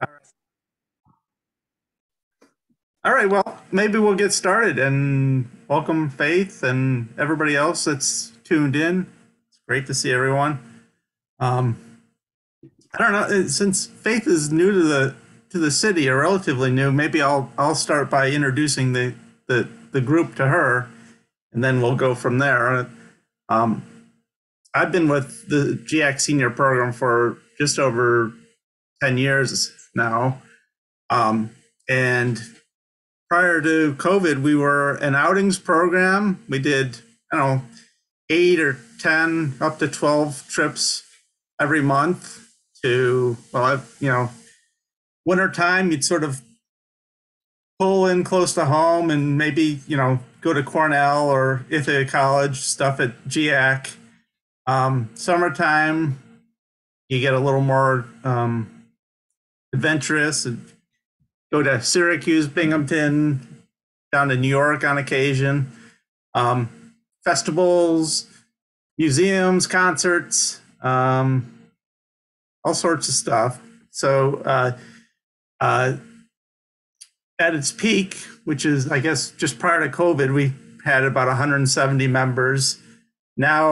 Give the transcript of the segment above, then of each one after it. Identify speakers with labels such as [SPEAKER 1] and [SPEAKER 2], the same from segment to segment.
[SPEAKER 1] All right, well, maybe we'll get started and welcome Faith and everybody else that's tuned in. It's great to see everyone. Um, I don't know, since Faith is new to the city or relatively new, maybe I'll start by introducing the group to her, and then we'll go from there. Um, I've been with the GX Senior Program for just over 10 years now, and prior to COVID, we were an outings program. We did, I don't know, 8 or 10, up to 12 trips every month to, wintertime, you'd sort of pull in close to home and maybe, go to Cornell or Ithaca College, stuff at GIAC. Summertime, you get a little more adventurous and go to Syracuse, Binghamton, down to New York on occasion. Festivals, museums, concerts, all sorts of stuff. So at its peak, which is, I guess, just prior to COVID, we had about 170 members. Now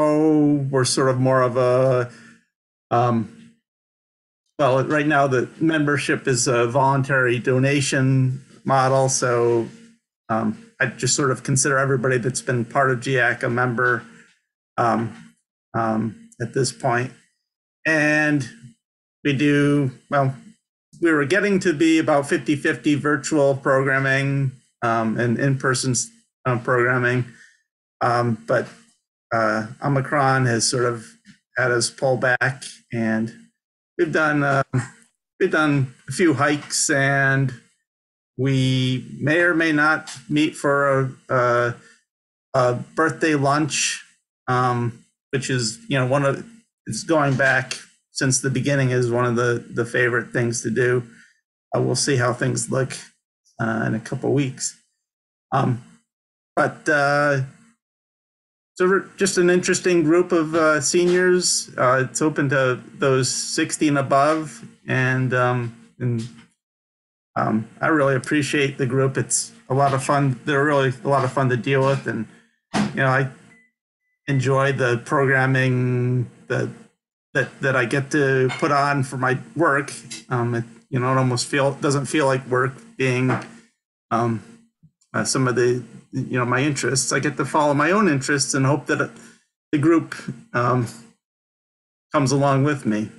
[SPEAKER 1] we're sort of more of a, right now the membership is a voluntary donation model. So I just sort of consider everybody that's been part of GIAC a member at this point. And we were getting to be about 50-50 virtual programming and in-person programming. But Omicron has sort of had us pull back, and we've done a few hikes, and we may or may not meet for a birthday lunch, which is, it's going back since the beginning is one of the favorite things to do. We'll see how things look in a couple weeks. So we're just an interesting group of seniors. It's open to those 60 and above, and I really appreciate the group. It's a lot of fun. They're really a lot of fun to deal with, and I enjoy the programming that I get to put on for my work. It almost doesn't feel like work, being some of the my interests. I get to follow my own interests and hope that the group comes along with me.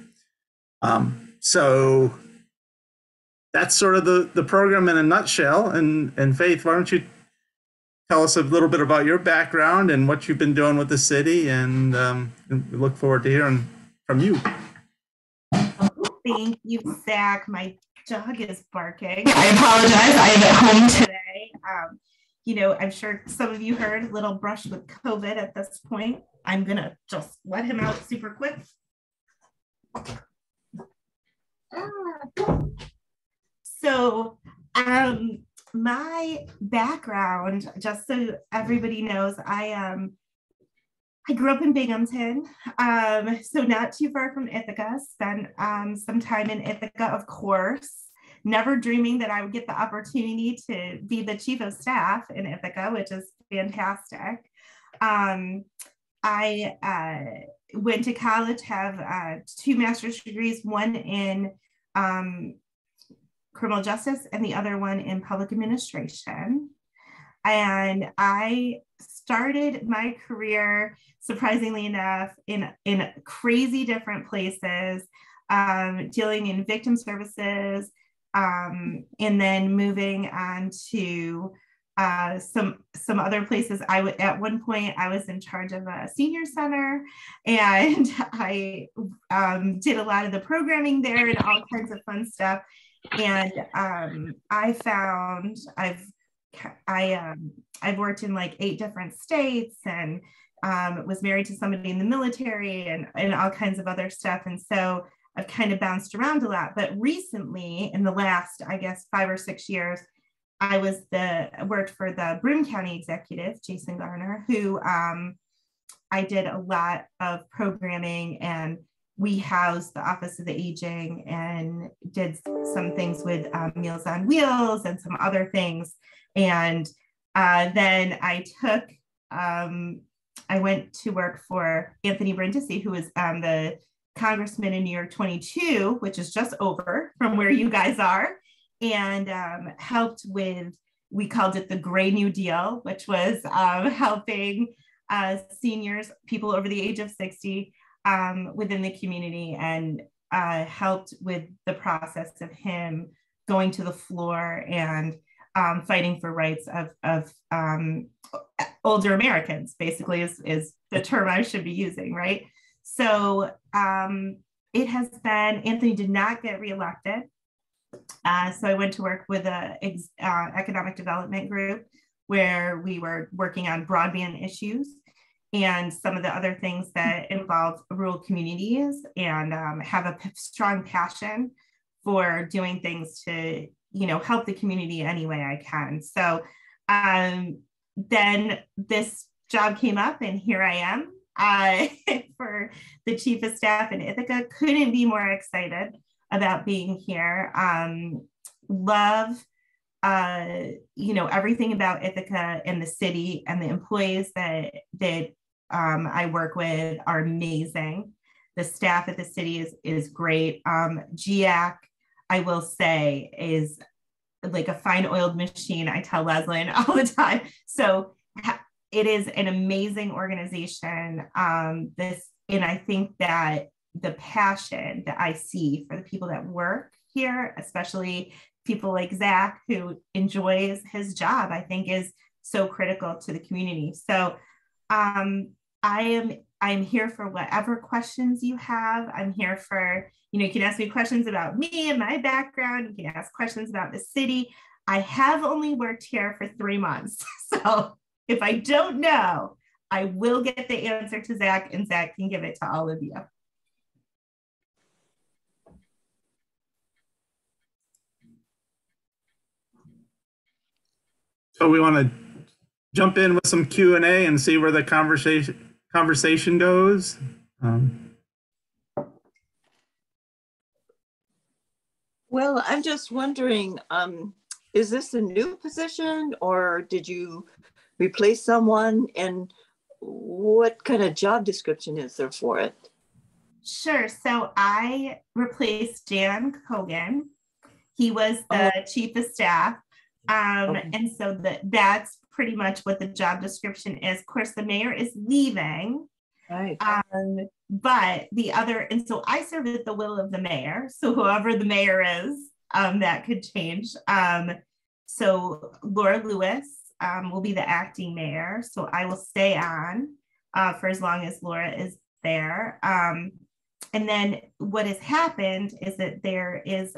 [SPEAKER 1] So that's sort of the program in a nutshell. And Faith, why don't you tell us a little bit about your background and what you've been doing with the city, and we look forward to hearing from you.
[SPEAKER 2] Thank you, Zach. My dog is barking. I apologize. I am at home today. I'm sure some of you heard a little brush with COVID at this point. I'm going to just let him out super quick. So, my background, just so everybody knows, I grew up in Binghamton, so not too far from Ithaca. Spent some time in Ithaca, of course, never dreaming that I would get the opportunity to be the chief of staff in Ithaca, which is fantastic. I went to college, have 2 master's degrees, one in criminal justice and the other one in public administration. And I started my career, surprisingly enough, in crazy different places, dealing in victim services, and then moving on to some other places. At one point, I was in charge of a senior center, and I did a lot of the programming there and all kinds of fun stuff. And I found I've worked in like 8 different states, and was married to somebody in the military, and all kinds of other stuff. And so I've kind of bounced around a lot. But recently, in the last, I guess, 5 or 6 years, I worked for the Broome County executive, Jason Garner, who I did a lot of programming and we housed the Office of the Aging and did some things with Meals on Wheels and some other things. And then I went to work for Anthony Brindisi, who was the congressman in New York 22, which is just over from where you guys are, and helped with, we called it the Gray New Deal, which was helping seniors, people over the age of 60, within the community, and helped with the process of him going to the floor and fighting for rights of older Americans, basically is the term I should be using, right? So it has been, Anthony did not get reelected. So I went to work with an economic development group where we were working on broadband issues and some of the other things that involve rural communities, and have a strong passion for doing things to, help the community any way I can. So then this job came up, and here I am for the chief of staff in Ithaca. Couldn't be more excited about being here. Love everything about Ithaca and the city, and the employees that I work with are amazing. The staff at the city is great. GIAC, I will say, is like a fine oiled machine. I tell Leslyn all the time. So it is an amazing organization. And I think that the passion that I see for the people that work here, especially people like Zach, who enjoys his job, I think is so critical to the community. So I'm here for whatever questions you have. I'm here for, you can ask me questions about me and my background. You can ask questions about the city. I have only worked here for 3 months. So if I don't know, I will get the answer to Zach, and Zach can give it to all of you.
[SPEAKER 1] So we want to jump in with some Q&A and see where the conversation goes.
[SPEAKER 3] Well, I'm just wondering, is this a new position, or did you replace someone, and what kind of job description is there for it?
[SPEAKER 2] Sure. So I replaced Dan Kogan. He was the chief of staff. And so that's pretty much what the job description is. Of course, the mayor is leaving.
[SPEAKER 3] Right.
[SPEAKER 2] But and so I serve at the will of the mayor. So whoever the mayor is, that could change. So Laura Lewis will be the acting mayor. So I will stay on for as long as Laura is there. And then what has happened is that there is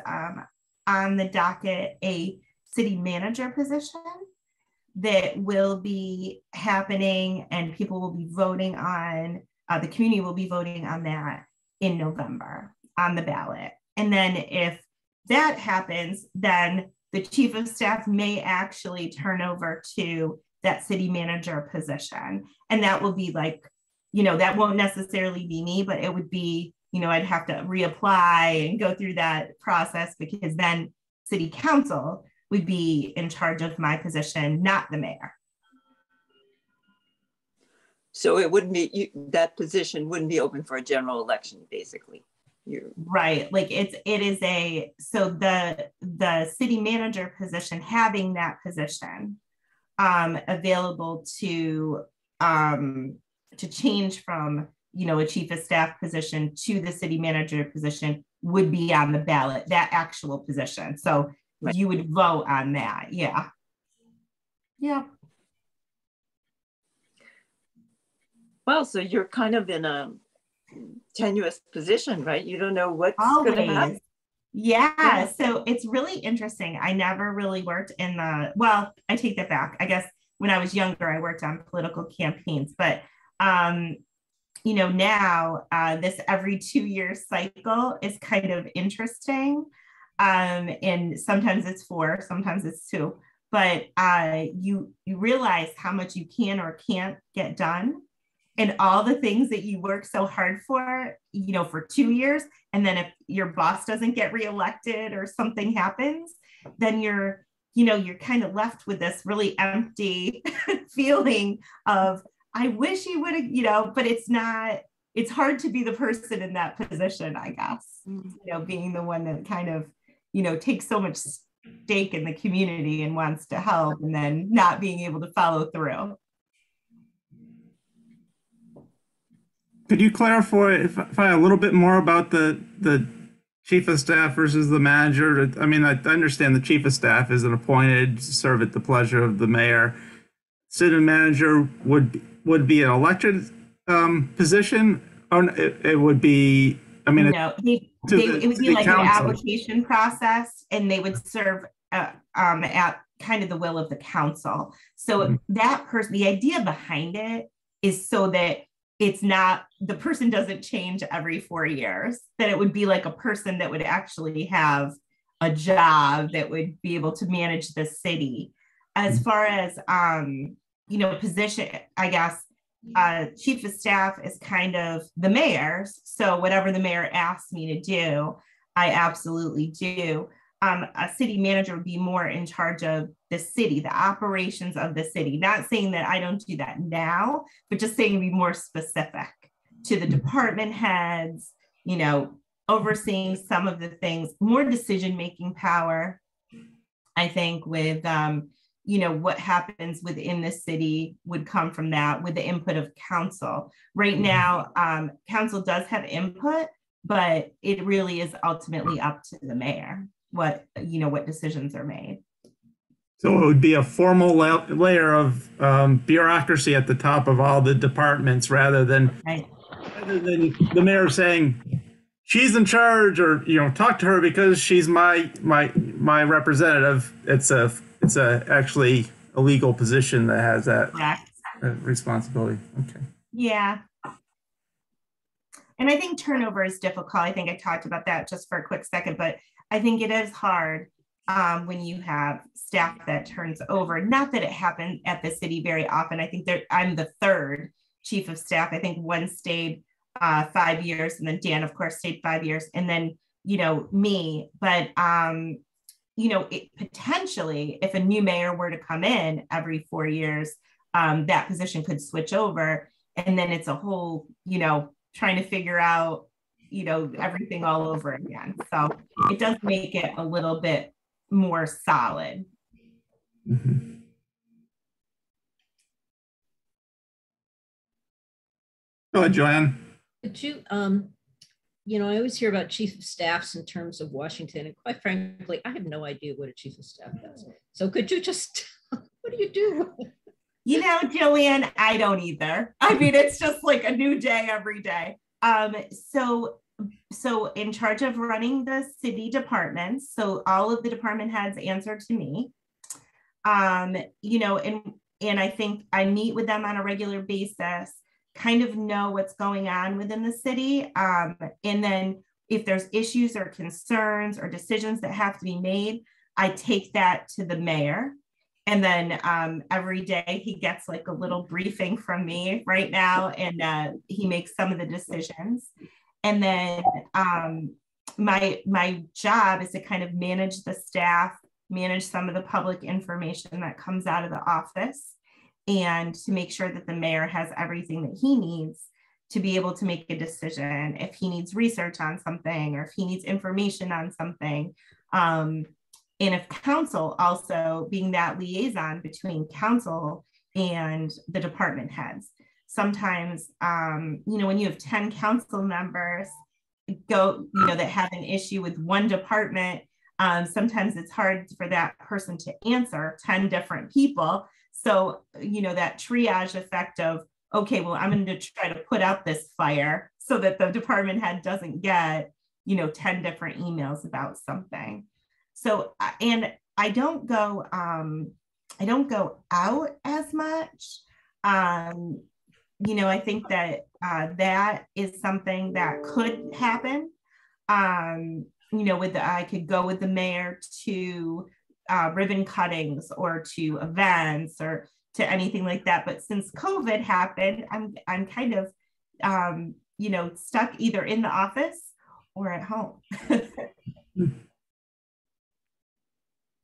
[SPEAKER 2] on the docket a city manager position that will be happening, and people will be voting on, the community will be voting on that in November on the ballot. And then if that happens, then the chief of staff may actually turn over to that city manager position. And that will be like, that won't necessarily be me, but it would be, I'd have to reapply and go through that process, because then city council would be in charge of my position, not the mayor.
[SPEAKER 3] So it wouldn't be, that position wouldn't be open for a general election, basically.
[SPEAKER 2] Right. Like so the city manager position, having that position available to change from, a chief of staff position to the city manager position would be on the ballot, that actual position. So right. You would vote on that. Yeah. Yeah.
[SPEAKER 3] Well, so you're kind of in a tenuous position, right? You don't know what's going to happen.
[SPEAKER 2] Yeah, so it's really interesting. I never really worked in well, I take that back. I guess when I was younger, I worked on political campaigns, but now this every 2-year cycle is kind of interesting. And sometimes it's 4, sometimes it's 2, but you realize how much you can or can't get done. and all the things that you work so hard for, for 2 years, and then if your boss doesn't get reelected or something happens, then you're kind of left with this really empty feeling of, I wish he would have, but it's hard to be the person in that position, I guess, being the one that kind of, takes so much stake in the community and wants to help, and then not being able to follow through.
[SPEAKER 1] Could you clarify a little bit more about the chief of staff versus the manager? I mean, I understand the chief of staff is an appointed to serve at the pleasure of the mayor. City manager would be an elected position. Oh, it would be. I mean,
[SPEAKER 2] no, it would be like council. An application process, and they would serve at kind of the will of the council. So that person, the idea behind it is so that it's not, the person doesn't change every 4 years, that it would be like a person that would actually have a job that would be able to manage the city. As far as, position, I guess, chief of staff is kind of the mayor's. So whatever the mayor asks me to do, I absolutely do. A city manager would be more in charge of the city, the operations of the city. Not saying that I don't do that now, but just saying to be more specific to the department heads, overseeing some of the things, more decision-making power, I think, with, what happens within the city would come from that with the input of council. Right now, council does have input, but it really is ultimately up to the mayor what decisions are made.
[SPEAKER 1] So it would be a formal layer of bureaucracy at the top of all the departments, rather than the mayor saying she's in charge, or talk to her because she's my representative. It's actually a legal position that has that responsibility. Okay.
[SPEAKER 2] Yeah. And I think turnover is difficult. I think I talked about that just for a quick second, but I think it is hard when you have staff that turns over. Not that it happens at the city very often. I think I'm the third chief of staff. I think one stayed 5 years, and then Dan, of course, stayed 5 years, and then, me. But, potentially, if a new mayor were to come in every 4 years, that position could switch over. And then it's a whole, trying to figure out, everything all over again. So it does make it a little bit more solid.
[SPEAKER 1] Mm-hmm. Go ahead, Joanne.
[SPEAKER 4] Could you, I always hear about chief of staffs in terms of Washington, and quite frankly, I have no idea what a chief of staff does. So could you just, what do you do?
[SPEAKER 2] Joanne, I don't either. I mean, it's just like a new day every day. So in charge of running the city departments, so all of the department heads answer to me. And I think I meet with them on a regular basis, kind of know what's going on within the city. And then if there's issues or concerns or decisions that have to be made, I take that to the mayor. And then every day he gets like a little briefing from me right now, and he makes some of the decisions. And then my job is to kind of manage the staff, manage some of the public information that comes out of the office, and to make sure that the mayor has everything that he needs to be able to make a decision if he needs research on something or if he needs information on something. And if council also being that liaison between council and the department heads. Sometimes, when you have 10 council members that have an issue with one department, sometimes it's hard for that person to answer 10 different people. So, that triage effect of, okay, well, I'm going to try to put out this fire so that the department head doesn't get, 10 different emails about something. So, and I don't go out as much. I think that that is something that could happen. I could go with the mayor to ribbon cuttings or to events or, to anything like that. But since COVID happened, I'm kind of, stuck either in the office or at home.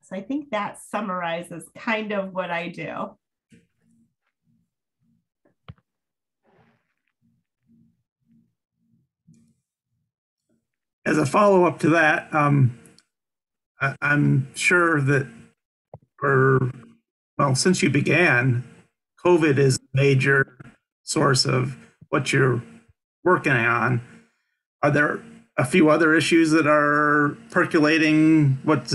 [SPEAKER 2] So I think that summarizes kind of what I do.
[SPEAKER 1] As a follow-up to that, I'm sure that since you began, COVID is a major source of what you're working on. Are there a few other issues that are percolating? What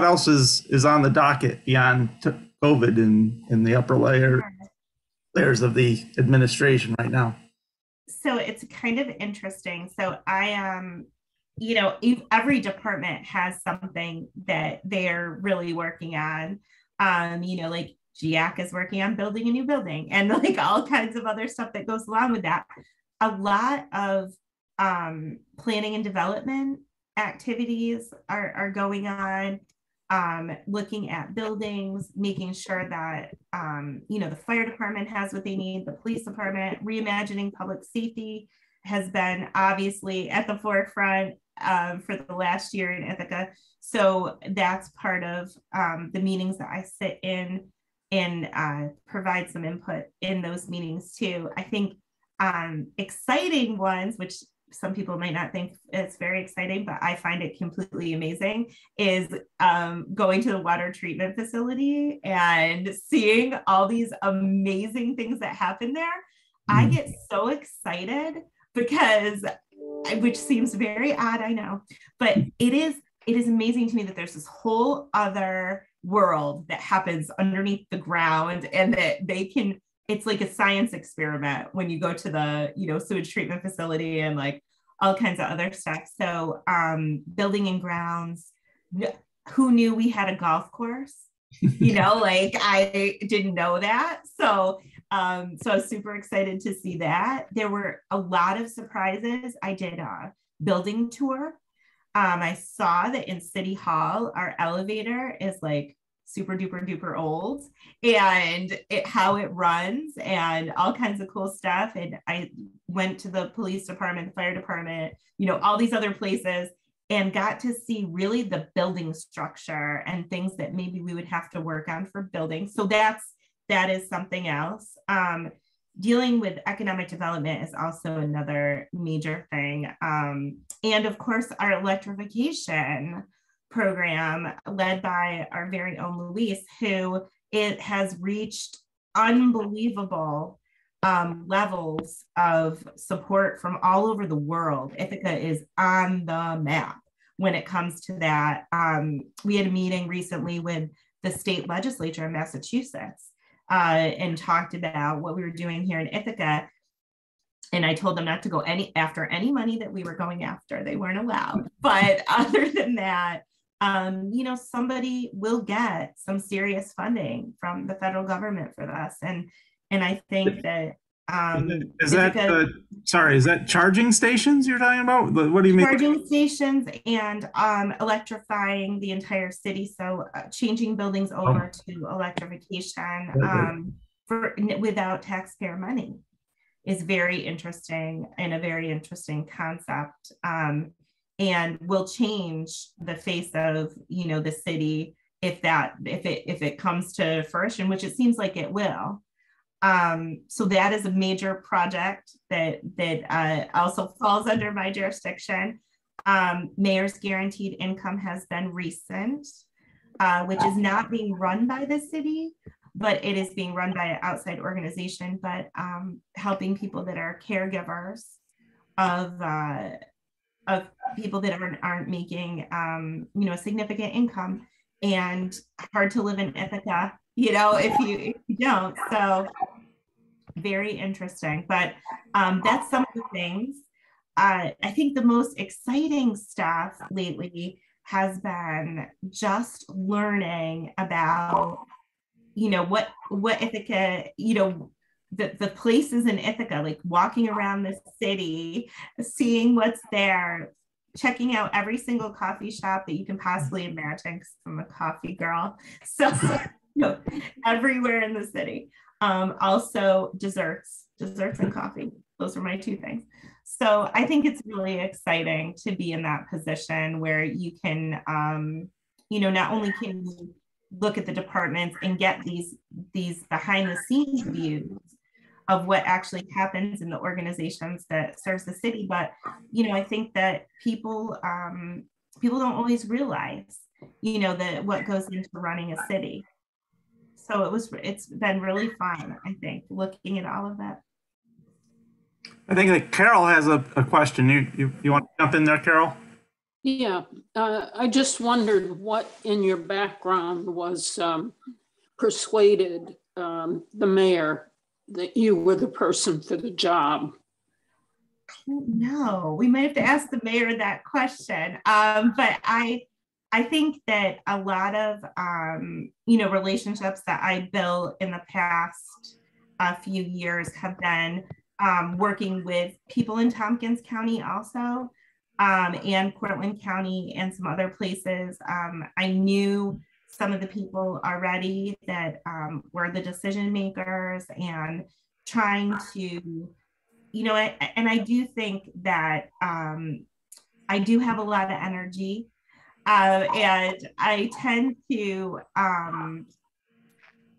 [SPEAKER 1] else is on the docket beyond COVID in the upper layers of the administration right now?
[SPEAKER 2] So it's kind of interesting. So I am, every department has something that they're really working on. Like GIAC is working on building a new building, and like all kinds of other stuff that goes along with that. A lot of planning and development activities are going on, looking at buildings, making sure that, the fire department has what they need, the police department, reimagining public safety has been obviously at the forefront for the last year in Ithaca. So that's part of the meetings that I sit in and provide some input in those meetings too. I think exciting ones, which some people might not think it's very exciting, but I find it completely amazing, is going to the water treatment facility and seeing all these amazing things that happen there. I get so excited because, which seems very odd, I know, but it is amazing to me that there's this whole other world that happens underneath the ground, and that it's like a science experiment when you go to the, sewage treatment facility and like all kinds of other stuff. So building and grounds, who knew we had a golf course? Like I didn't know that. So I was super excited to see that. There were a lot of surprises. I did a building tour. I saw that in City Hall, our elevator is like super duper duper old, and how it runs and all kinds of cool stuff. And I went to the police department, the fire department, all these other places, and got to see really the building structure and things that maybe we would have to work on for building. So that is something else. Dealing with economic development is also another major thing. And of course, our electrification program led by our very own Luis, who it has reached unbelievable levels of support from all over the world. Ithaca is on the map when it comes to that. We had a meeting recently with the state legislature in Massachusetts and talked about what we were doing here in Ithaca. And I told them not to go after any money that we were going after. They weren't allowed. But other than that, somebody will get some serious funding from the federal government for this. And I think that
[SPEAKER 1] is that charging stations you're talking about? What do you mean?
[SPEAKER 2] Charging stations and electrifying the entire city. So changing buildings over to electrification without taxpayer money is very interesting and a very interesting concept. And will change the face of the city if it comes to fruition, which it seems like it will. So that is a major project that also falls under my jurisdiction. Mayor's guaranteed income has been recent, which is not being run by the city, but it is being run by an outside organization, but helping people that are caregivers of people that aren't making a significant income, and hard to live in Ithaca, if you don't. So very interesting. But that's some of the things. I think the most exciting stuff lately has been just learning about what Ithaca, the places in Ithaca, like walking around the city, seeing what's there, checking out every single coffee shop that you can possibly imagine, because I'm a coffee girl. So you know, everywhere in the city. Also desserts and coffee. Those are my two things. So I think it's really exciting to be in that position where you can, you know, not only can you look at the departments and get these behind the scenes views of what actually happens in the organizations that serves the city, but you know, I think that people people don't always realize, you know, that what goes into running a city. So it's been really fun, I think, looking at all of that.
[SPEAKER 1] I think that Carol has a question. You want to jump in there, Carol?
[SPEAKER 5] Yeah, I just wondered what in your background was persuaded the mayor that you were the person for the job.
[SPEAKER 2] No, we might have to ask the mayor that question. But I think that a lot of you know, relationships that I built in the past few years have been working with people in Tompkins County also, and Portland County and some other places. I knew some of the people already that were the decision makers, and trying to, you know, and I do think that I do have a lot of energy, and I tend to, you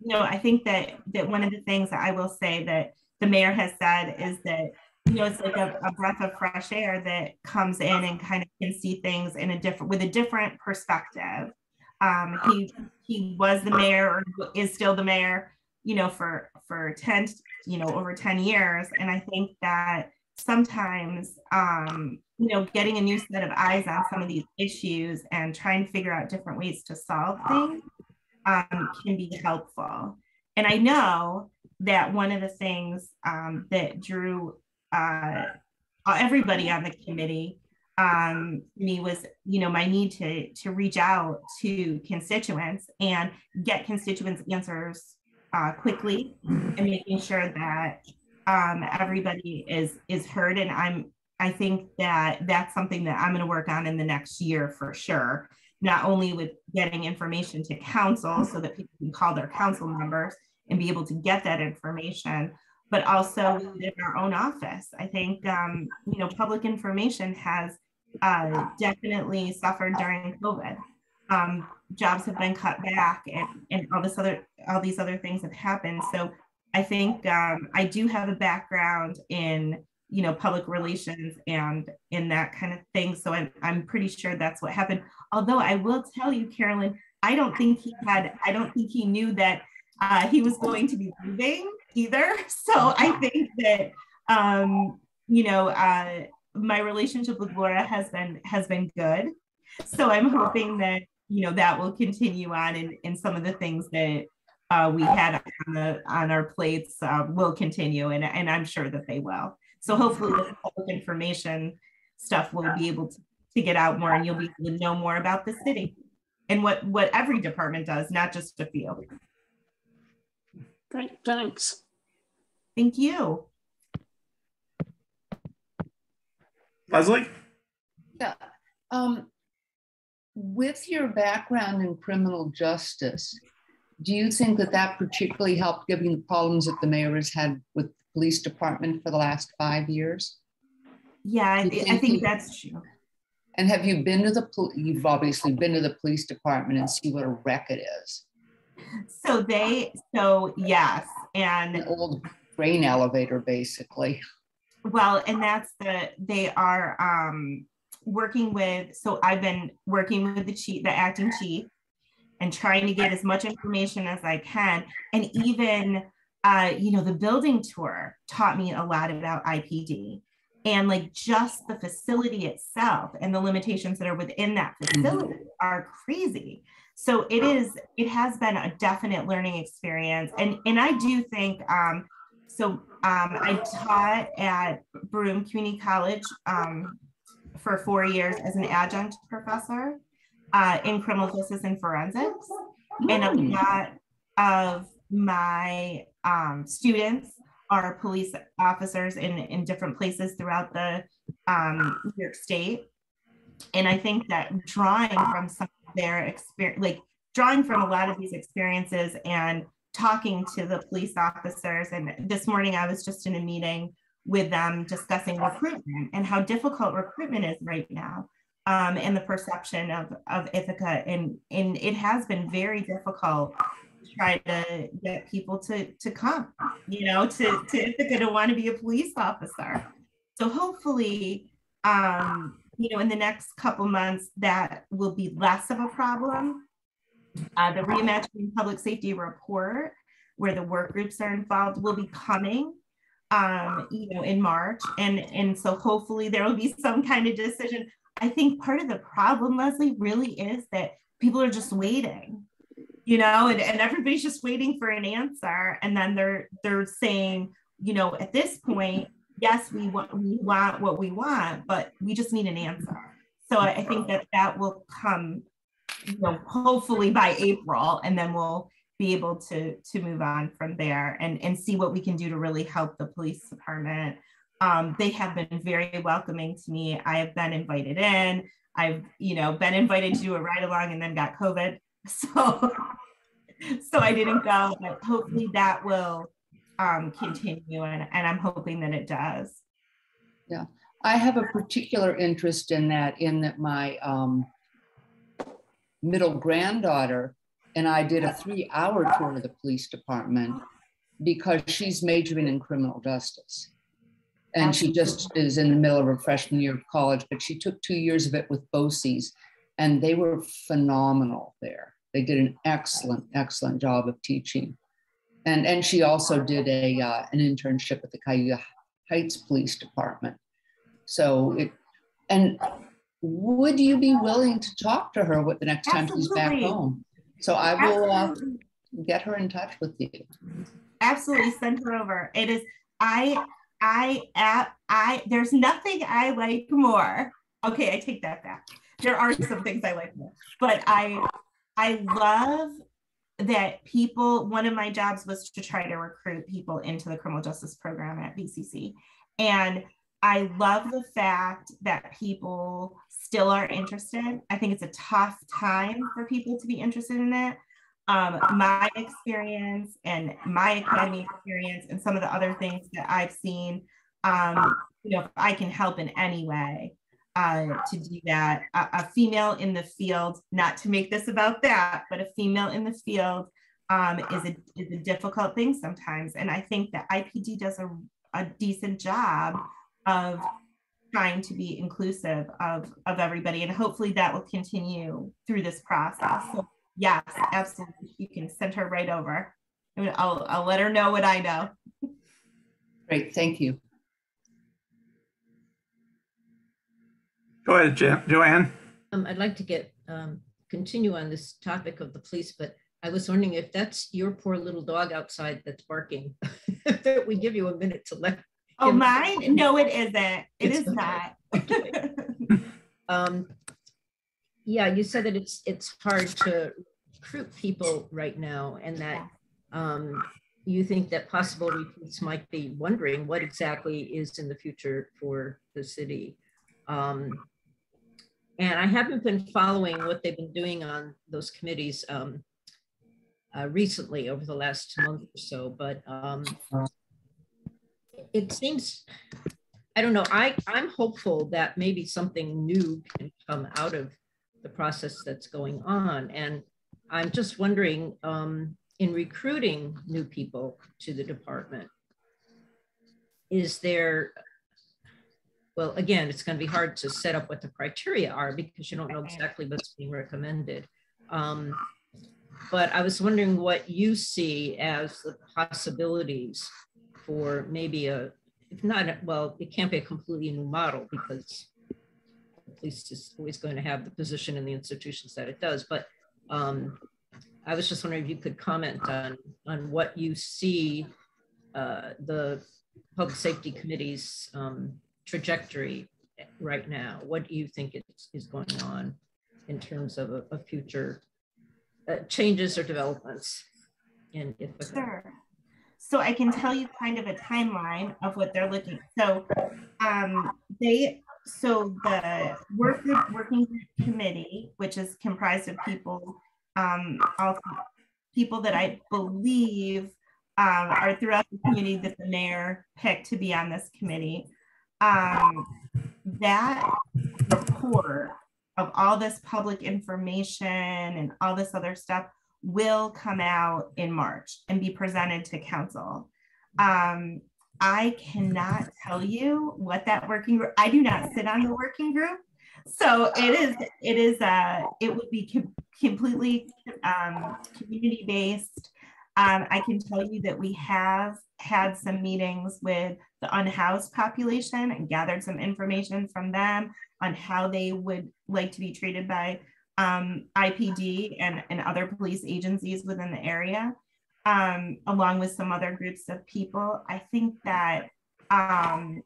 [SPEAKER 2] know, I think that one of the things that I will say that the mayor has said is that, you know, it's like a breath of fresh air that comes in and kind of can see things in a different, with a different perspective. He was the mayor, or is still the mayor, you know, for 10, you know, over 10 years. And I think that sometimes, you know, getting a new set of eyes on some of these issues and trying to figure out different ways to solve things can be helpful. And I know that one of the things that drew everybody on the committee me was, you know, my need to reach out to constituents and get constituents answers quickly, and making sure that everybody is heard. And I think that that's something that I'm going to work on in the next year for sure. Not only with getting information to council so that people can call their council members and be able to get that information, but also within our own office. I think, you know, public information has definitely suffered during COVID. Jobs have been cut back, and all these other things have happened. So I think I do have a background in, you know, public relations and in that kind of thing. So I'm pretty sure that's what happened. Although I will tell you, Carolyn, I don't think he knew that he was going to be leaving either. So I think that, you know, my relationship with Laura has been good. So I'm hoping that, you know, that will continue on, in some of the things that we had on our plates will continue, and I'm sure that they will. So hopefully the public information stuff will be able to get out more, and you'll be able to know more about the city and what every department does, not just a few.
[SPEAKER 5] Great, thanks.
[SPEAKER 2] Thank you.
[SPEAKER 1] Leslie?
[SPEAKER 6] Yeah. With your background in criminal justice, do you think that particularly helped, given the problems that the mayor has had with the police department for the last 5 years?
[SPEAKER 2] Yeah, I think that's true.
[SPEAKER 6] And have you been to you've obviously been to the police department and see what a wreck it is.
[SPEAKER 2] So yes. And
[SPEAKER 6] an old grain elevator, basically.
[SPEAKER 2] Well, and they are working with, so I've been working with the acting chief, and trying to get as much information as I can. And even, you know, the building tour taught me a lot about IPD, and like just the facility itself and the limitations that are within that facility are crazy. So it has been a definite learning experience. And I do think, I taught at Broome Community College for 4 years as an adjunct professor in criminal justice and forensics. And a lot of my students are police officers in different places throughout the New York State. And I think that drawing from some of their experience, like drawing from a lot of these experiences and talking to the police officers. And this morning I was just in a meeting with them discussing recruitment and how difficult recruitment is right now, and the perception of Ithaca. And it has been very difficult to try to get people to come, you know, to Ithaca to want to be a police officer. So hopefully, you know, in the next couple months, that will be less of a problem. The Reimagining Public Safety report, where the work groups are involved, will be coming, you know, in March. And so hopefully there will be some kind of decision. I think part of the problem, Leslie, really is that people are just waiting, you know, and everybody's just waiting for an answer. And then they're saying, you know, at this point, yes, we want what we want, but we just need an answer. So I think that will come, you know, hopefully by April, and then we'll be able to move on from there and see what we can do to really help the police department. They have been very welcoming to me. I have been invited in. I've, you know, been invited to do a ride along and then got COVID. So I didn't go, but hopefully that will continue, and I'm hoping that it does.
[SPEAKER 6] Yeah, I have a particular interest in that my middle granddaughter and I did a 3-hour tour of the police department because she's majoring in criminal justice. And she just is in the middle of her freshman year of college, but she took 2 years of it with BOCES, and they were phenomenal there. They did an excellent, excellent job of teaching. And she also did an internship at the Cayuga Heights Police Department. So and would you be willing to talk to her the next time she's back home? So I will get her in touch with you.
[SPEAKER 2] Absolutely, send her over. It is, there's nothing I like more. Okay, I take that back. There are some things I like more, but I love that people, one of my jobs was to try to recruit people into the criminal justice program at BCC. And I love the fact that people still are interested. I think it's a tough time for people to be interested in it. My experience and my academy experience and some of the other things that I've seen, you know, if I can help in any way to do that, a female in the field, not to make this about that, but a female in the field is a difficult thing sometimes. And I think that IPD does a decent job of trying to be inclusive of everybody, and hopefully that will continue through this process. So yes, absolutely, you can send her right over. I'll let her know what I know.
[SPEAKER 6] Great, thank you.
[SPEAKER 1] Go ahead, Joanne.
[SPEAKER 4] I'd like to continue on this topic of the police, but I was wondering if that's your poor little dog outside that's barking, that we give you a minute to let.
[SPEAKER 2] Oh, mine? No, it isn't. It is not.
[SPEAKER 4] Yeah, you said that it's hard to recruit people right now, and that you think that possible recruits might be wondering what exactly is in the future for the city. And I haven't been following what they've been doing on those committees recently over the last month or so, but it seems, I don't know, I'm hopeful that maybe something new can come out of the process that's going on. And I'm just wondering, in recruiting new people to the department, is there, well, again, it's going to be hard to set up what the criteria are because you don't know exactly what's being recommended. But I was wondering what you see as the possibilities for maybe if not, well, it can't be a completely new model because the police is always going to have the position in the institutions that it does. But I was just wondering if you could comment on what you see the Public Safety Committee's trajectory right now. What do you think is going on in terms of a future changes or developments in Ithaca?
[SPEAKER 2] Sure. So I can tell you kind of a timeline of what they're looking. So they the working group committee, which is comprised of people, also people that I believe are throughout the community that the mayor picked to be on this committee. That report of all this public information and all this other stuff will come out in March and be presented to council. I cannot tell you what that working group, I do not sit on the working group. So it would be completely community-based. I can tell you that we have had some meetings with the unhoused population and gathered some information from them on how they would like to be treated by IPD and other police agencies within the area. Along with some other groups of people. I think that, and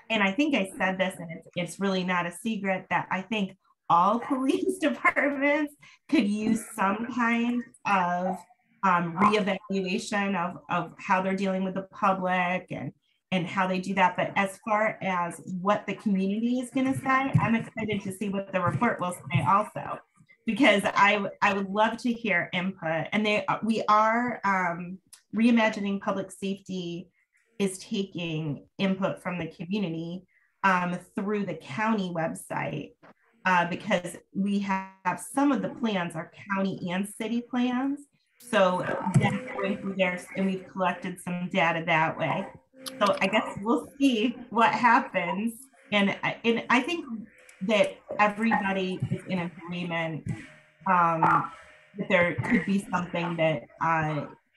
[SPEAKER 2] I think I said this, and it's really not a secret, that I think all police departments could use some kind of reevaluation of how they're dealing with the public and how they do that. But as far as what the community is going to say, I'm excited to see what the report will say also, because I would love to hear input. And we are reimagining public safety is taking input from the community through the county website, because we have some of the plans are county and city plans. So that's going through there, and we've collected some data that way. So I guess we'll see what happens. And I think that everybody is in agreement that there could be something that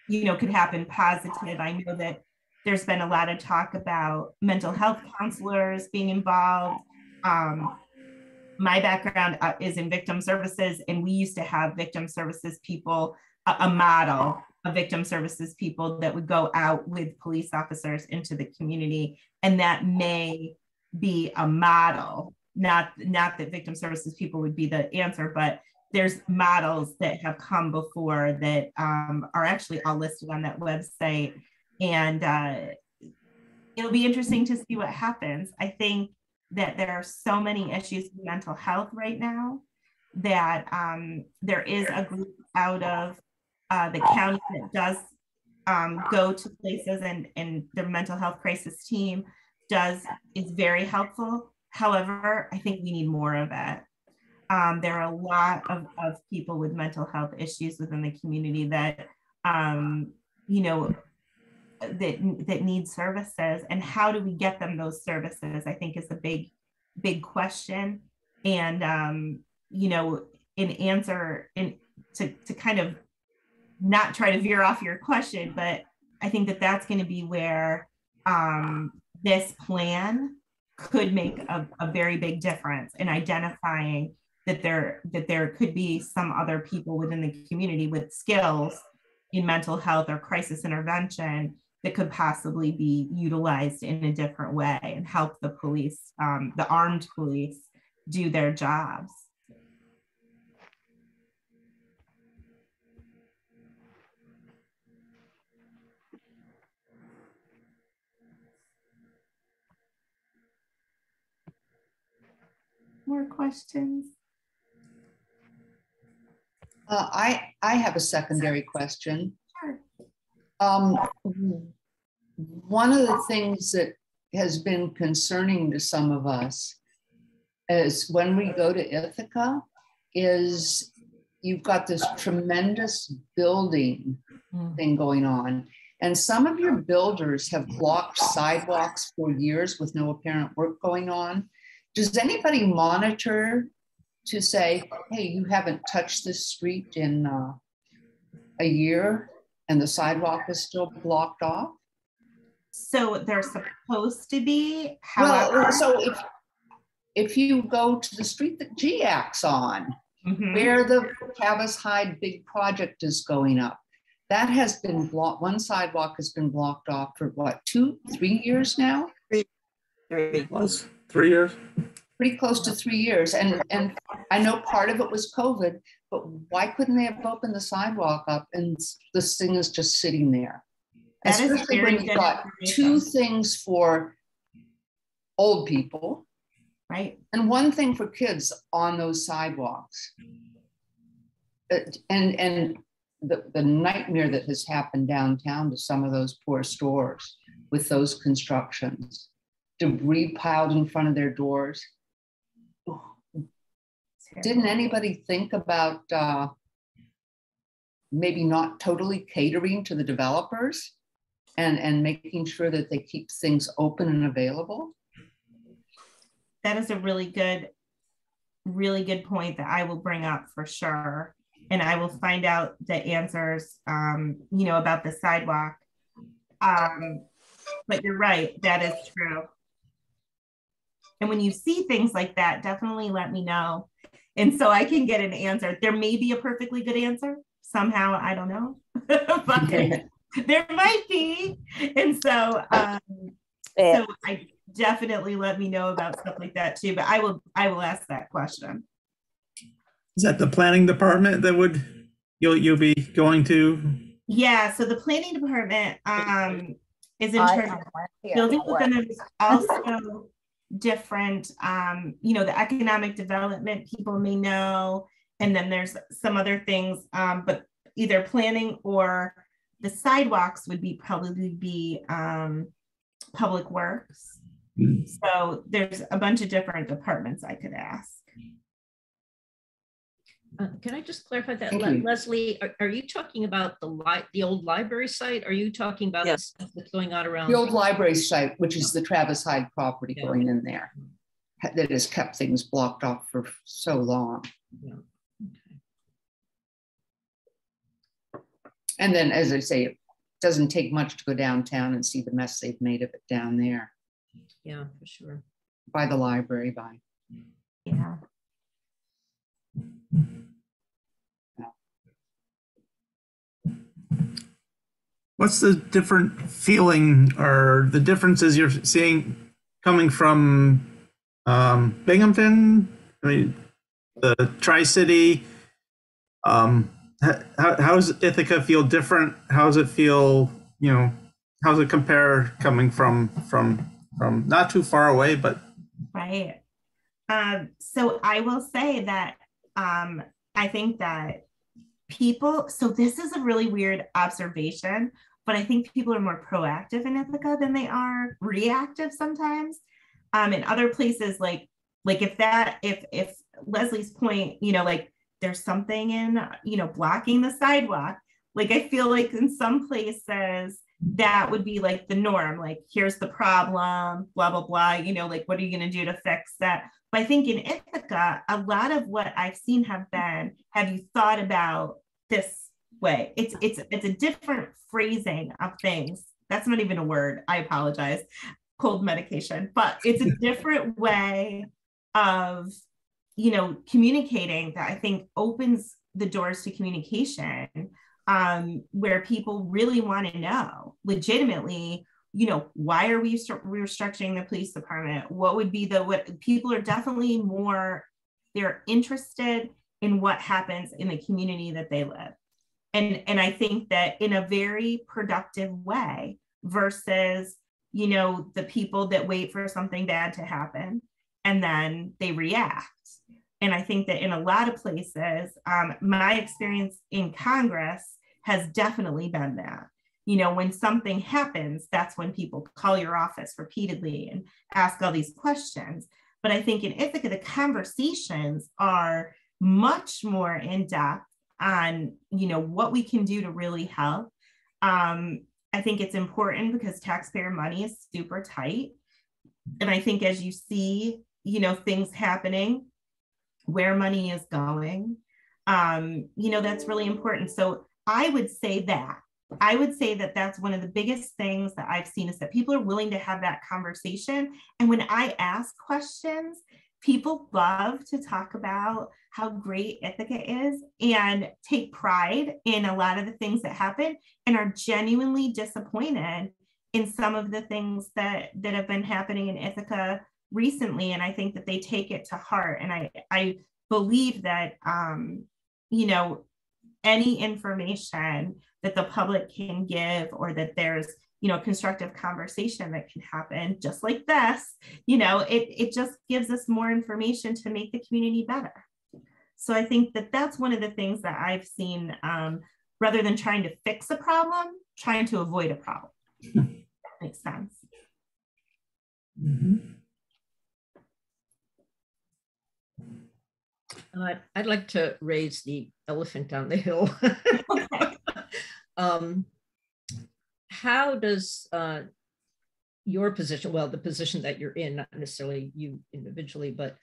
[SPEAKER 2] could happen positive. I know that there's been a lot of talk about mental health counselors being involved. My background is in victim services, and we used to have victim services people, a model of victim services people that would go out with police officers into the community, and that may be a model. Not that victim services people would be the answer, but there's models that have come before that are actually all listed on that website. And it'll be interesting to see what happens. I think that there are so many issues with mental health right now that there is a group out of the county that does go to places, and their mental health crisis team is very helpful. However, I think we need more of it. There are a lot of people with mental health issues within the community that, that need services, and how do we get them those services, I think is a big question. And, to kind of not try to veer off your question, but I think that that's going to be where this plan could make a very big difference in identifying that there could be some other people within the community with skills in mental health or crisis intervention that could possibly be utilized in a different way and help the police, the armed police, do their jobs. More questions?
[SPEAKER 6] I have a secondary question.
[SPEAKER 2] Sure.
[SPEAKER 6] One of the things that has been concerning to some of us is when we go to Ithaca is you've got this tremendous building thing going on. And some of your builders have blocked sidewalks for years with no apparent work going on. Does anybody monitor to say, hey, you haven't touched this street in a year and the sidewalk is still blocked off?
[SPEAKER 2] So they're supposed to be, however.
[SPEAKER 6] Well, so if you go to the street that GIAC's on, where the Cavis Hyde big project is going up, that has been blocked. One sidewalk has been blocked off for what, 2-3 years now?
[SPEAKER 3] 3
[SPEAKER 1] Was 3 years?
[SPEAKER 6] Pretty close to 3 years. And I know part of it was COVID, but why couldn't they have opened the sidewalk up and this thing is just sitting there?
[SPEAKER 2] That
[SPEAKER 6] Especially when you've got 2 things for old people
[SPEAKER 2] Right.
[SPEAKER 6] And one thing for kids on those sidewalks, and the nightmare that has happened downtown to some of those poor stores with those constructions, debris piled in front of their doors. Didn't anybody think about maybe not totally catering to the developers and making sure that they keep things open and available?
[SPEAKER 2] That is a really good point that I will bring up for sure. And I will find out the answers, about the sidewalk. But you're right, that is true. And when you see things like that, definitely let me know. And so I can get an answer. There may be a perfectly good answer somehow, I don't know, but there might be. And so, so I definitely let me know about stuff like that too, but I will ask that question.
[SPEAKER 1] Is that the planning department that you'll be going to?
[SPEAKER 2] Yeah, so the planning department is in charge of building, but then there's also different, the economic development people may know, and then there's some other things, but either planning or the sidewalks would probably be public works. So there's a bunch of different departments I could ask.
[SPEAKER 4] Can I just clarify that, Leslie? Are you talking about the old library site? Are you talking about the stuff that's going on around
[SPEAKER 6] the old library site, which is the Travis Hyde property going in there, that has kept things blocked off for so long?
[SPEAKER 4] Yeah. Okay.
[SPEAKER 6] And then, as I say, it doesn't take much to go downtown and see the mess they've made of it down there.
[SPEAKER 4] Yeah, for sure.
[SPEAKER 6] By the library,
[SPEAKER 2] Yeah.
[SPEAKER 1] What's the different feeling or the differences you're seeing coming from Binghamton? I mean, the Tri-City. How does Ithaca feel different? How does it feel? How does it compare coming from not too far away, but
[SPEAKER 2] right? So I will say that I think that people, so this is a really weird observation, but I think people are more proactive in Ithaca than they are reactive sometimes. In other places, like if Leslie's point, like there's something in, blocking the sidewalk. Like I feel like in some places that would be like the norm, like here's the problem, blah, blah, blah, like what are you going to do to fix that? But I think in Ithaca, a lot of what I've seen have you thought about this way? It's a different phrasing of things. That's not even a word. I apologize. Cold medication, but it's a different way of, communicating that I think opens the doors to communication, where people really want to know legitimately, why are we restructuring the police department? What would be what people are definitely they're interested in what happens in the community that they live. And I think that in a very productive way versus, the people that wait for something bad to happen and then they react. And I think that in a lot of places, my experience in Congress has definitely been that. When something happens, that's when people call your office repeatedly and ask all these questions. But I think in Ithaca, the conversations are much more in depth on, what we can do to really help. I think it's important because taxpayer money is super tight. And I think as you see, things happening, where money is going, that's really important. So I would say that that's one of the biggest things that I've seen is that people are willing to have that conversation. And when I ask questions, people love to talk about how great Ithaca is and take pride in a lot of the things that happen and are genuinely disappointed in some of the things that have been happening in Ithaca recently. And I think that they take it to heart. And I believe that, any information that the public can give or that there's constructive conversation that can happen just like this. It just gives us more information to make the community better. So I think that that's one of the things that I've seen, rather than trying to fix a problem, trying to avoid a problem. That makes sense.
[SPEAKER 1] Mm-hmm.
[SPEAKER 4] I'd like to raise the elephant on the hill.
[SPEAKER 2] Okay.
[SPEAKER 4] How does your position, well, the position that you're in, not necessarily you individually, but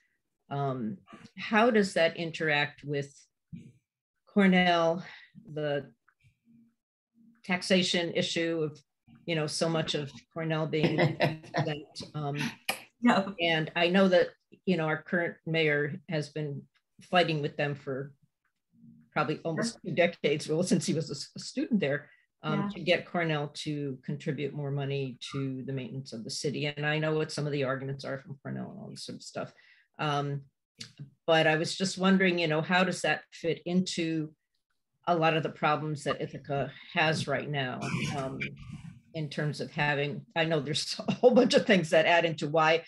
[SPEAKER 4] how does that interact with Cornell, the taxation issue of, so much of Cornell being exempt?
[SPEAKER 2] No.
[SPEAKER 4] And I know that, our current mayor has been fighting with them for probably almost 2 decades, well, since he was a student there, to get Cornell to contribute more money to the maintenance of the city. And I know what some of the arguments are from Cornell and all this sort of stuff. But I was just wondering, how does that fit into a lot of the problems that Ithaca has right now, in terms of having, I know there's a whole bunch of things that add into why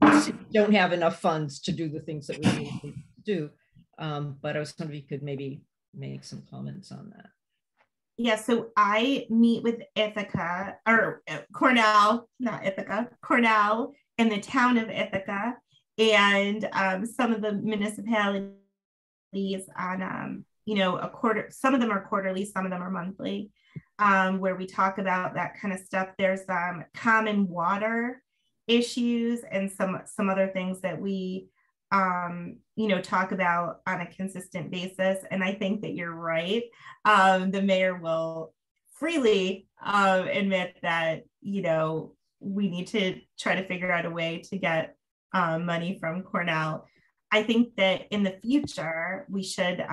[SPEAKER 4] we don't have enough funds to do the things that we need to do. But I was wondering if you could maybe make some comments on that.
[SPEAKER 2] Yeah, so I meet with Ithaca, or Cornell, not Ithaca, Cornell in the town of Ithaca, and some of the municipalities on, a quarter, some of them are quarterly, some of them are monthly, where we talk about that kind of stuff. There's common water issues and some other things that we talk about on a consistent basis. And I think that you're right. The mayor will freely admit that, we need to try to figure out a way to get money from Cornell. I think that in the future, we should,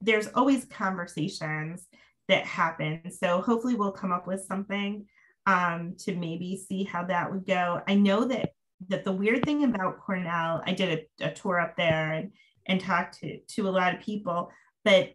[SPEAKER 2] there's always conversations that happen. So hopefully we'll come up with something to maybe see how that would go. I know that the weird thing about Cornell, I did a tour up there and talked to a lot of people, but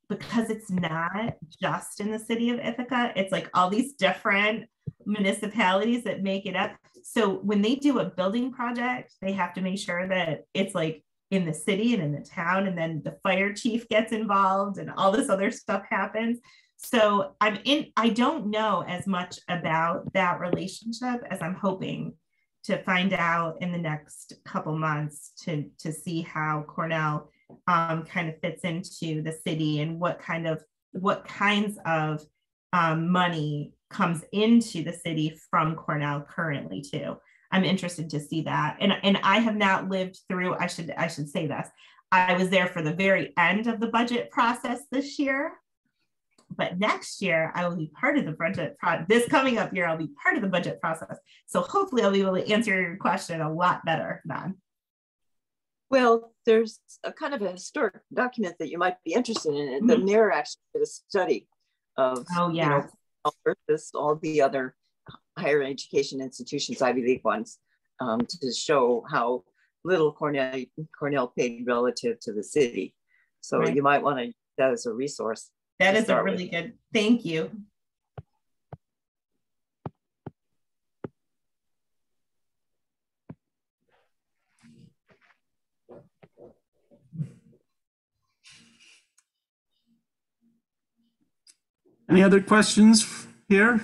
[SPEAKER 2] because it's not just in the city of Ithaca, it's like all these different municipalities that make it up. So when they do a building project, they have to make sure that it's like in the city and in the town, and then the fire chief gets involved and all this other stuff happens. So I don't know as much about that relationship as I'm hoping to find out in the next couple months to see how Cornell kind of fits into the city and what kinds of money comes into the city from Cornell currently too. I'm interested to see that. And I have not lived through, I should say this, I was there for the very end of the budget process this year. But next year, I will be part of the budget. This coming up year, I'll be part of the budget process. So hopefully I'll be able to answer your question a lot better, Don.
[SPEAKER 3] Well, there's a kind of a historic document that you might be interested in. Mm-hmm. The mayor actually did a study of versus all the other higher education institutions, Ivy League ones, to show how little Cornell paid relative to the city. So you might want to use that as a resource.
[SPEAKER 2] That is a really good, thank you.
[SPEAKER 1] Any other questions here?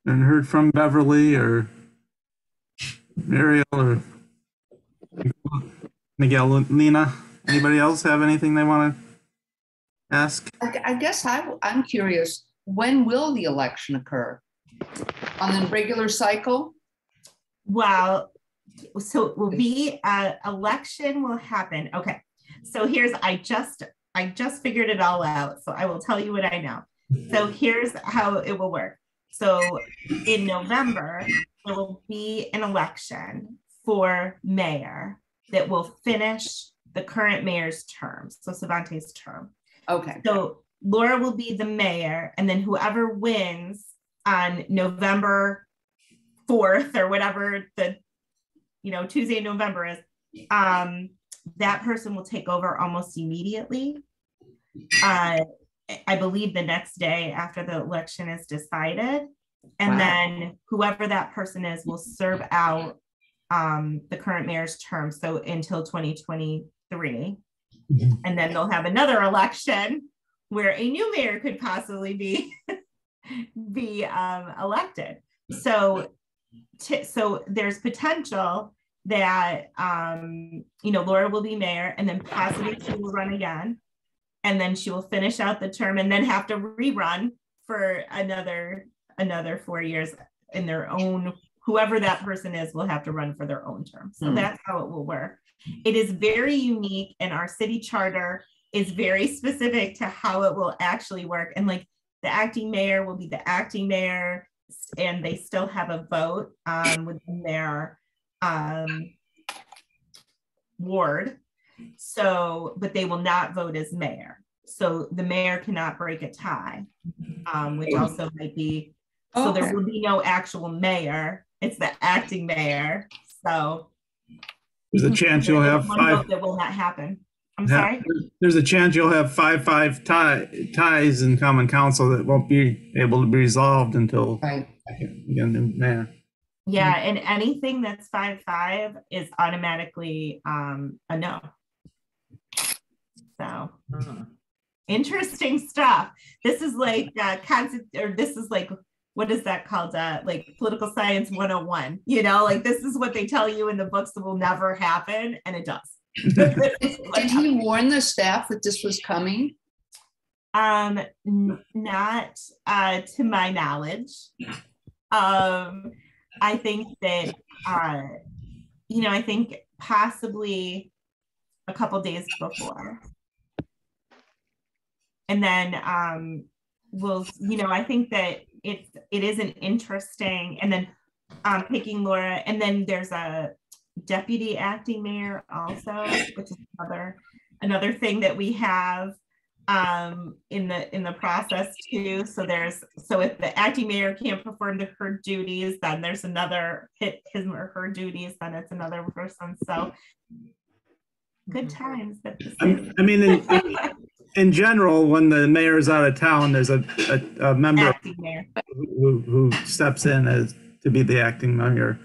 [SPEAKER 1] And heard from Beverly or Mariel or Miguelina. Anybody else have anything they want to ask?
[SPEAKER 6] I guess I'm curious, when will the election occur? On the regular cycle?
[SPEAKER 2] Well, so it will be, election will happen. Okay, so I just figured it all out. So I will tell you what I know. So here's how it will work. So in November, there will be an election for mayor that will finish the current mayor's term, so Savante's term.
[SPEAKER 6] Okay.
[SPEAKER 2] So Laura will be the mayor, and then whoever wins on November 4th or whatever the Tuesday in November is, that person will take over almost immediately. I believe the next day after the election is decided. And
[SPEAKER 6] Wow.
[SPEAKER 2] then whoever that person is will serve out the current mayor's term, so until 2023. And then they'll have another election where a new mayor could possibly be elected. So there's potential that Laura will be mayor, and then possibly she will run again, and then she will finish out the term and then have to rerun for another 4 years in their own. Whoever that person is will have to run for their own term. So that's how it will work. It is very unique, and our city charter is very specific to how it will actually work. And like the acting mayor will be the acting mayor, and they still have a vote within their ward. So, but they will not vote as mayor. So the mayor cannot break a tie, which also might be, so there will be no actual mayor. It's the acting mayor. So
[SPEAKER 1] there's a chance you'll have five.
[SPEAKER 2] That will not happen. I'm sorry?
[SPEAKER 1] There's a chance you'll have five ties in common council that won't be able to be resolved until again, mayor.
[SPEAKER 2] Yeah, and anything that's 5-5 is automatically a no. So interesting stuff. This is like this is like, what is that called? Like political science 101. Like this is what they tell you in the books that will never happen, and it does.
[SPEAKER 6] Did he warn the staff that this was coming?
[SPEAKER 2] Not to my knowledge. I think that I think possibly a couple days before. And then I think that it is an interesting, and then picking Laura, and then there's a deputy acting mayor also, which is another thing that we have in the process too. So if the acting mayor can't perform her duties, then there's another his or her duties, then it's another person. So good times.
[SPEAKER 1] I mean, in general, when the mayor is out of town, there's a member
[SPEAKER 2] acting mayor
[SPEAKER 1] who steps in to be the acting mayor.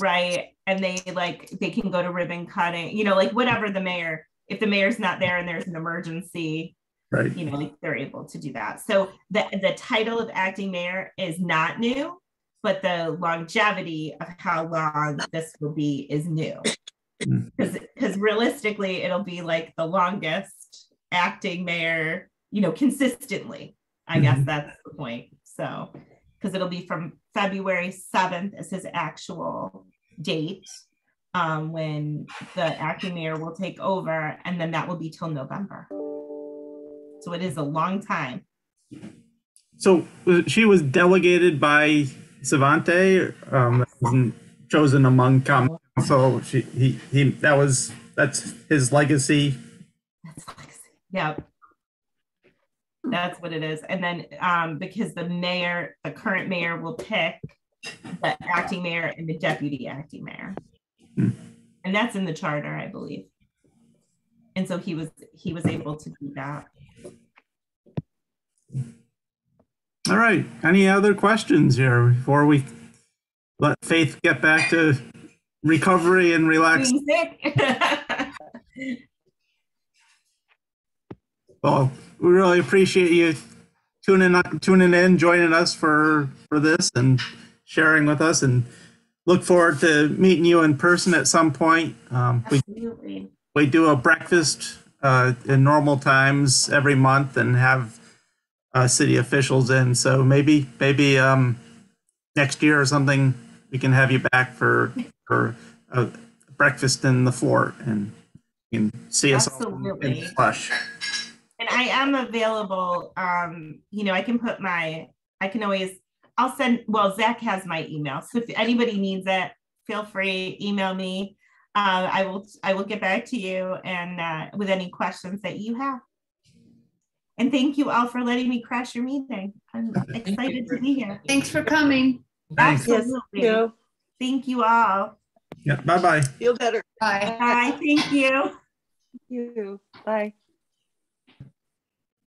[SPEAKER 2] Right. And they can go to ribbon cutting, like whatever the mayor, if the mayor's not there and there's an emergency,
[SPEAKER 1] right,
[SPEAKER 2] they're able to do that. So the title of acting mayor is not new, but the longevity of how long this will be is new. Because realistically, it'll be like the longest acting mayor, consistently. I guess that's the point. So, because it'll be from February 7th as his actual date, when the acting mayor will take over, and then that will be till November. So it is a long time.
[SPEAKER 1] So she was delegated by Savante, chosen among common council. That's his legacy.
[SPEAKER 2] Yeah. That's what it is. And then because the current mayor will pick the acting mayor and the deputy acting mayor. And that's in the charter, I believe. And so he was able to do that.
[SPEAKER 1] All right. Any other questions here before we let Faith get back to recovery and relax? Well, we really appreciate you tuning in, joining us for this and sharing with us, and look forward to meeting you in person at some point.
[SPEAKER 2] Absolutely.
[SPEAKER 1] We do a breakfast in normal times every month and have city officials in. So maybe next year or something, we can have you back for a breakfast in the floor, and you can see us all in flesh.
[SPEAKER 2] And I am available. I can always, Zach has my email. So if anybody needs it, feel free, email me. I will get back to you and with any questions that you have. And thank you all for letting me crash your meeting. I'm excited to be here.
[SPEAKER 6] Thanks for coming.
[SPEAKER 1] Thanks.
[SPEAKER 2] Absolutely.
[SPEAKER 3] Yes,
[SPEAKER 2] thank you all.
[SPEAKER 1] Yeah. Bye-bye.
[SPEAKER 3] feel better.
[SPEAKER 6] Bye.
[SPEAKER 2] Bye. Thank you.
[SPEAKER 3] Thank you. Bye.